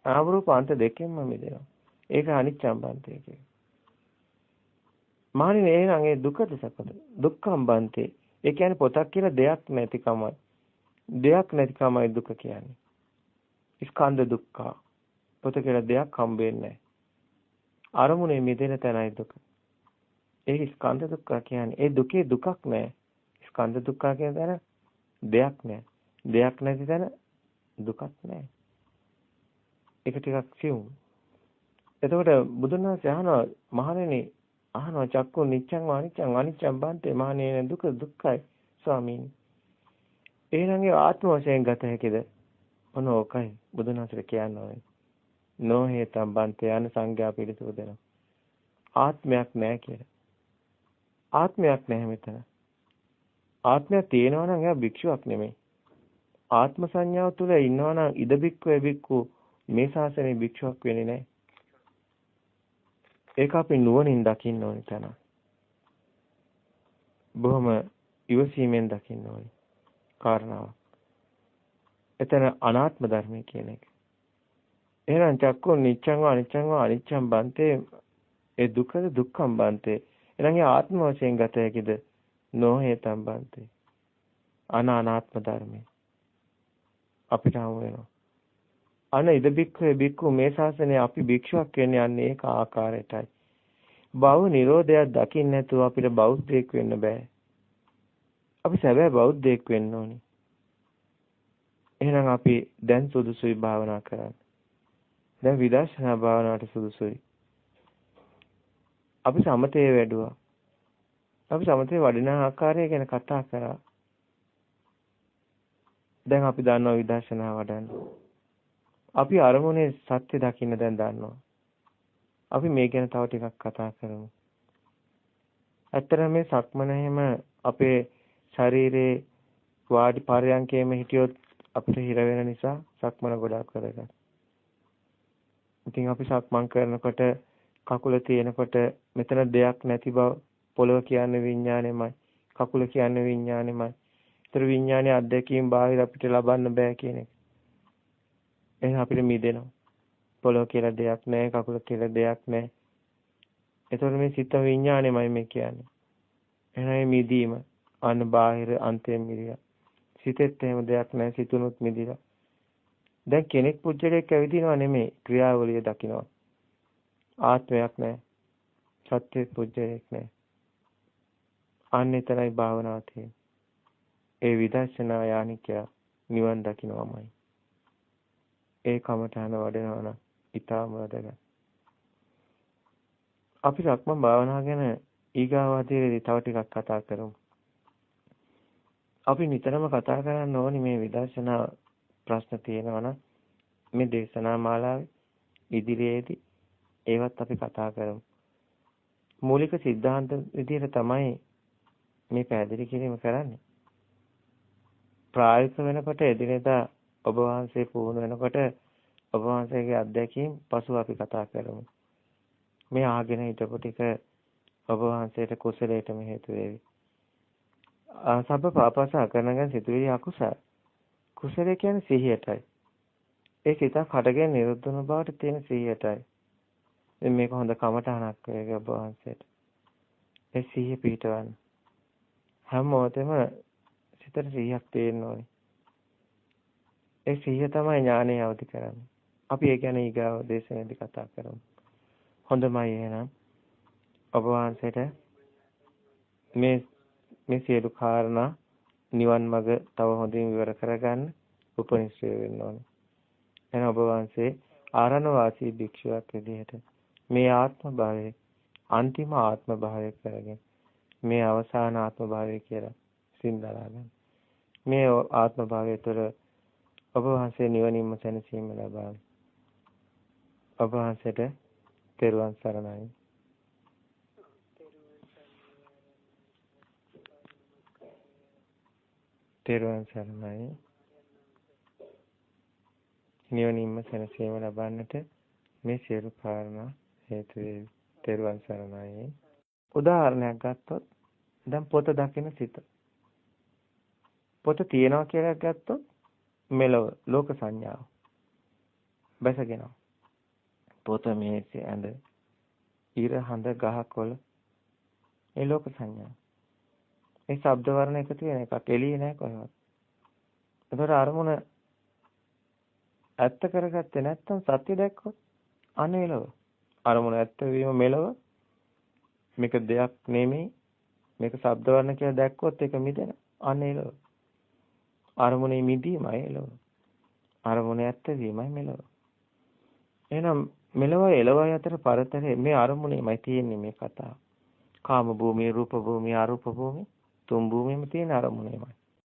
නාම රූප අන්ත දෙකෙන්ම මිදෙනවා. ඒක අනිච්චම්බන්තේ කියන්නේ. මානිනේ එහෙනම් ඒ දුකද සැපද? දුක්ඛම්බන්තේ. ඒ කියන්නේ පොතක් කියලා දෙයක් නැතිකමයි. දෙයක් නැතිකමයි දුක කියන්නේ. ස්කන්ධ දුක්ඛ. පොත කියලා දෙයක් හම්බෙන්නේ නැහැ. අරමුණේ මිදෙන තැනයි දුක. ඒක ස්කන්ධ දුක්ඛ කියන්නේ. ඒ දුකේ දුකක් නැහැ. ස්කන්ධ දුක්ඛ කියන තැන දෙයක් නැහැ. දෙයක් නැති තැන දුකක් නැහැ. ඒක ටිකක් සියුම්. එතකොට බුදුන් වහන්සේ අහනවා මහණෙනි අහනවා චක්කු නිච්ඡං අනිච්ඡං අනිච්ඡං බන්තේ මහණෙනි දුක දුක්ඛයි ස්වාමීනි. එහෙනම් ඒ ආත්ම වශයෙන් ගත හැකිද? මොන ඕකයි බුදුන් වහන්සේ කියන්නේ. නොහේතම් බන්තේ යන සංඥා පිළිතුරු දෙනවා. ආත්මයක් නැහැ කියලා. ආත්මයක් නැහැ මෙතන. ආත්මයක් තියෙනවා නම් එයා භික්ෂුවක් නෙමෙයි. ආත්ම සංඥාව තුළ ඉන්නවා නම් ඉද බික්කු එබික්කු මේ ශාසනයේ භික්ෂුවක් වෙන්නේ නැහැ. ඒක අපි නුවණින් දකින්න ඕනේ තැන. බොහොම ඉවසීමෙන් දකින්න ඕනේ කාරණාව. එතන අනාත්ම ධර්මය කියන එක. එහෙනම් චක්කෝ නිච්ඡං අනිච්ඡං අනිච්ඡං බන්තේ ඒ දුකද දුක්ඛම් බන්තේ. එහෙනම් ඒ ආත්ම වශයෙන් ගත හැකිද? නොහේතම් බන්තේ. අනාත්ම ධර්මය අපිට හමු වෙනවා. අන ඉද බික්කු බික්කු මේ ශාසනයේ අපි භික්ෂුවක් වෙන්නේ යන්නේ ඒක ආකාරයටයි. භව නිරෝධයක් දකින්න නැතුව අපිට බෞද්ධයෙක් වෙන්න බෑ. අපි සැබෑ බෞද්ධයෙක් වෙන්න ඕනේ. එහෙනම් අපි දැන් සුදුසුයි භාවනා කරන්න. දැන් විදර්ශනා භාවනාවට සුදුසුයි. අපි සමතේ වැඩුවා. අපි සමතේ වඩින ආකාරය ගැන කතා කරා. දැන් අපි දන්නවා විදර්ශනා වඩන්න. අපි අරමුණේ සත්‍ය දකින්න දැන් දන්නවා. අපි මේ ගැන තව ටිකක් කතා කරමු. ඇත්තටම මේ සක්මන එහෙම අපේ ශරීරේ වාඩි පරයන්කේම හිටියොත් අපිට හිර වෙන නිසා සක්මන ගොඩාක් කරගන්න. ඉතින් අපි සක්මන් කරනකොට කකුල තියෙනකොට මෙතන දෙයක් නැති බව පොළව කියන්නේ විඥානෙමයි. කකුල කියන්නේ විඥානෙමයි. ඒතර විඥානයේ අත්දැකීම් බාහිර අපිට ලබන්න බෑ කියන එක. එහෙනම් අපිට මිදෙනවා. පොළව කියලා දෙයක් නැහැ, කකුල කියලා දෙයක් නැහැ. ඒතර මේ සිත විඥානෙමයි මේ කියන්නේ. එහෙනම් මේ මිදීම අන්න බාහිර අන්තයෙන් මිදිලා. සිතෙත් එහෙම දෙයක් නැහැ, සිතුනුත් මිදිලා. දැන් කෙනෙක් පුජ්‍යලයක් ඇවිදිනවා නෙමෙයි, ක්‍රියාවලිය දකිනවා. ආත්මයක් නැහැ. සත්‍ය පුජ්‍යලයක් නැහැ. අන්න එතරයි භාවනාව තියෙන්නේ. ඒ විදර්ශනා යානිකය නිවන් දකින්නමයි. ඒ කමඨාන වඩනවා නම් ඊටම වැදගත්. අපි සක්මන් භාවනාව ගැන ඊගාවාදයේදී තව ටිකක් කතා කරමු. අපි නිතරම කතා කරන්න ඕනි මේ විදර්ශනා ප්‍රශ්න තියෙනවා නම් මේ දේශනා මාලාවේ ඉදිරියේදී ඒවත් අපි කතා කරමු. මූලික સિદ્ધාන්ත විදිහට තමයි මේ පැහැදිලි කිරීම කරන්නේ. ප්‍රායෝගික වෙනකොට එදිනෙදා ඔබ වහන්සේ පුහුණු වෙනකොට ඔබ වහන්සේගේ අත්දැකීම් පසු අපි කතා කරමු. මේ ආගෙන හිටපු ටික ඔබ වහන්සේට කුසලයටම හේතු වේවි. සබ්බ පාපස අකරණගන් සිතුවිලි අකුසල. කුසලය කියන්නේ සිහියටයි. ඒ සිතක් හටගෙන නිරුද්ධ වන බවට තියෙන සිහියටයි. මේක හොඳ කමටහනක් වේග ඔබ වහන්සේට. ඒ සිහිය පිටවන්න. හැම මොහොතෙම සිතට සිහියක් තියෙන්න ඕනේ. ඒ සිහිය තමයි ඥානය අවදි කරන්නේ. අපි ඒ ගැන ඊගාව දේශනාවේදී කතා කරමු. හොඳමයි එහෙනම් ඔබ වහන්සේට මේ සියලු කාරණා නිවන් මඟ තව හොඳින් විවර කරගන්න උපනිශ්‍රේ වෙන්න ඕනේ. එහෙනම් ඔබ වහන්සේ ආරණ වාසී භික්ෂුවක් විදිහට මේ ආත්ම භාවයේ අන්තිම ආත්ම භාවය කරගෙන මේ අවසාන ආත්ම භාවය කියලා සින්දලා ගන්න. මේ ආත්ම භාවය තුළ ඔබ වහන්සේ නිවනින්ම සැනසීම ලබා ඔබ වහන්සේට තෙරුවන් සරණයි. තෙරුවන් සරණයි. නිවනින්ම සැනසීම ලබන්නට මේ සියලු කාරණා හේතු වේ. තෙරුවන් සරණයි. උදාහරණයක් ගත්තොත් දැන් පොත දකින සිත. පොත තියනවා කියලා ගත්තොත් මෙලව ලෝක සංඥාව. බැසගෙන. පොත මේසෙ ඇඳ ඉර හඳ ගහකොළ ඒ ලෝක සංඥා. ඒ ශබ්ද වර්ණ එකතු වෙන එකක් එළියේ නැහැ කොහෙවත්. ඒතර අරමුණ ඇත්ත කරගත්තේ නැත්නම් සත්‍ය දැක්කොත් අනෙලව. අරමුණ ඇත්ත වීම මෙලව. මේක දෙයක් නෙමෙයි. මේක ශබ්ද වර්ණ කියලා දැක්කොත් ඒක මිදෙන අනෙලව. අරමුණේ මිදීමයි එලව. අරමුණේ ඇත්ත වීමයි මෙලව. එහෙනම් මෙලව එලවයි අතර පරතරේ මේ අරමුණේමයි තියෙන්නේ මේ කතාව. කාම භූමිය, රූප භූමිය, අරූප භූමිය, තුන් භූමියම තියෙන අරමුණේමයි.